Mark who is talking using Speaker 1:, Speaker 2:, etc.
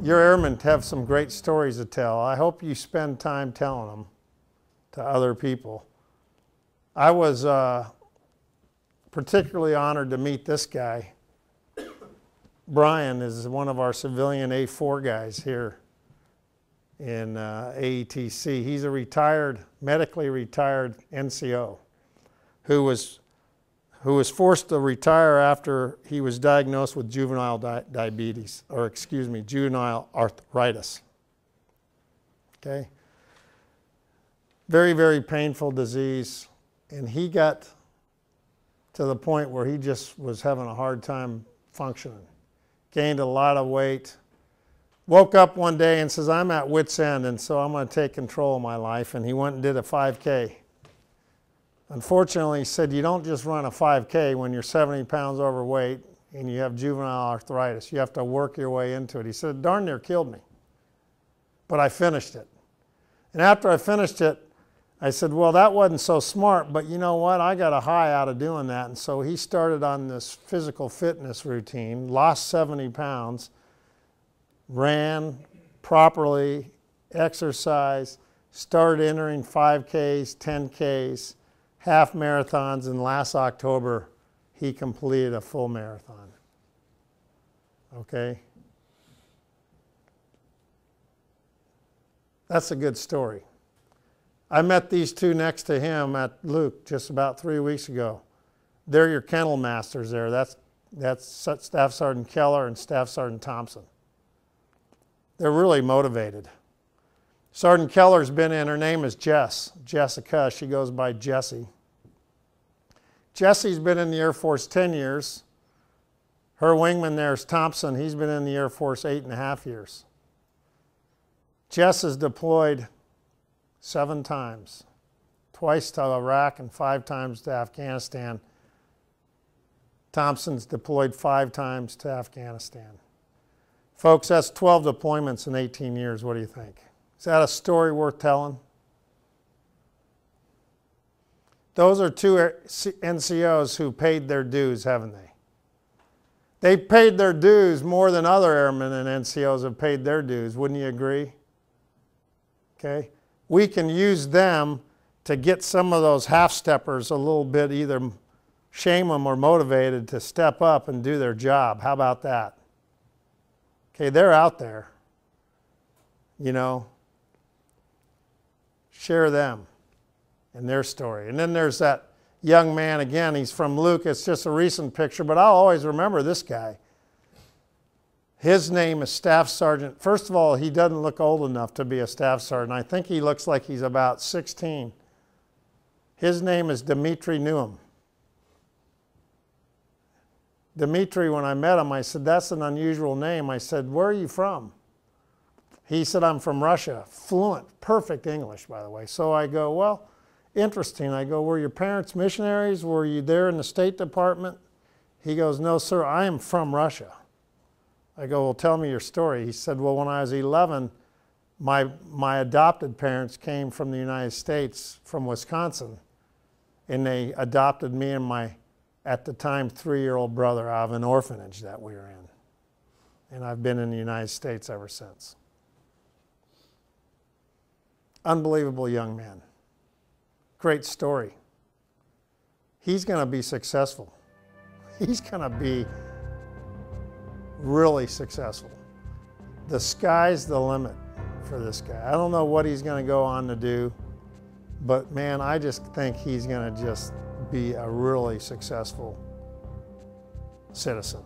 Speaker 1: Your airmen have some great stories to tell. I hope you spend time telling them to other people. I was particularly honored to meet this guy. Brian is one of our civilian A4 guys here in AETC. He's a retired, medically retired NCO who was forced to retire after he was diagnosed with juvenile diabetes, or excuse me, juvenile arthritis. Okay? Very, very painful disease. And he got to the point where he just was having a hard time functioning. Gained a lot of weight. Woke up one day and says, I'm at wit's end, and so I'm going to take control of my life. And he went and did a 5K. Unfortunately, he said, you don't just run a 5K when you're 70 pounds overweight and you have juvenile arthritis. You have to work your way into it. He said, darn near killed me. But I finished it. And after I finished it, I said, well, that wasn't so smart, but you know what? I got a high out of doing that. And so he started on this physical fitness routine, lost 70 pounds, ran properly, exercised, started entering 5Ks, 10Ks, half marathons, and last October he completed a full marathon. Okay? That's a good story. I met these two next to him at Luke just about 3 weeks ago. They're your kennel masters there. That's Staff Sergeant Keller and Staff Sergeant Thompson. They're really motivated. Sergeant Keller's been in, her name is Jessica. She goes by Jessie. Jessie's been in the Air Force 10 years. Her wingman there is Thompson. He's been in the Air Force 8.5 years. Jess is deployed 7 times, twice to Iraq and 5 times to Afghanistan. Thompson's deployed 5 times to Afghanistan. Folks, that's 12 deployments in 18 years. What do you think? Is that a story worth telling? Those are 2 NCOs who paid their dues, haven't they? They paid their dues more than other airmen and NCOs have paid their dues. Wouldn't you agree? Okay? We can use them to get some of those half-steppers a little bit, either shame them or motivated to step up and do their job. How about that? Okay, they're out there. You know, share them and their story. And then there's that young man, again, he's from Luke. It's just a recent picture, but I'll always remember this guy. His name is Staff Sergeant. First of all, he doesn't look old enough to be a Staff Sergeant. I think he looks like he's about 16. His name is Dmitry Newham. Dmitry, when I met him, I said, that's an unusual name. I said, where are you from? He said, I'm from Russia. Fluent, perfect English, by the way. So I go, well, interesting. I go, were your parents missionaries? Were you there in the State Department? He goes, no, sir, I am from Russia. I go, well, tell me your story. He said, well, when I was 11, my adopted parents came from the United States, from Wisconsin, and they adopted me and my, at the time, 3-year-old brother out of an orphanage that we were in. And I've been in the United States ever since. Unbelievable young man. Great story. He's going to be successful. He's going to be really successful. The sky's the limit for this guy. I don't know what he's going to go on to do, but man, I just think he's going to just be a really successful citizen.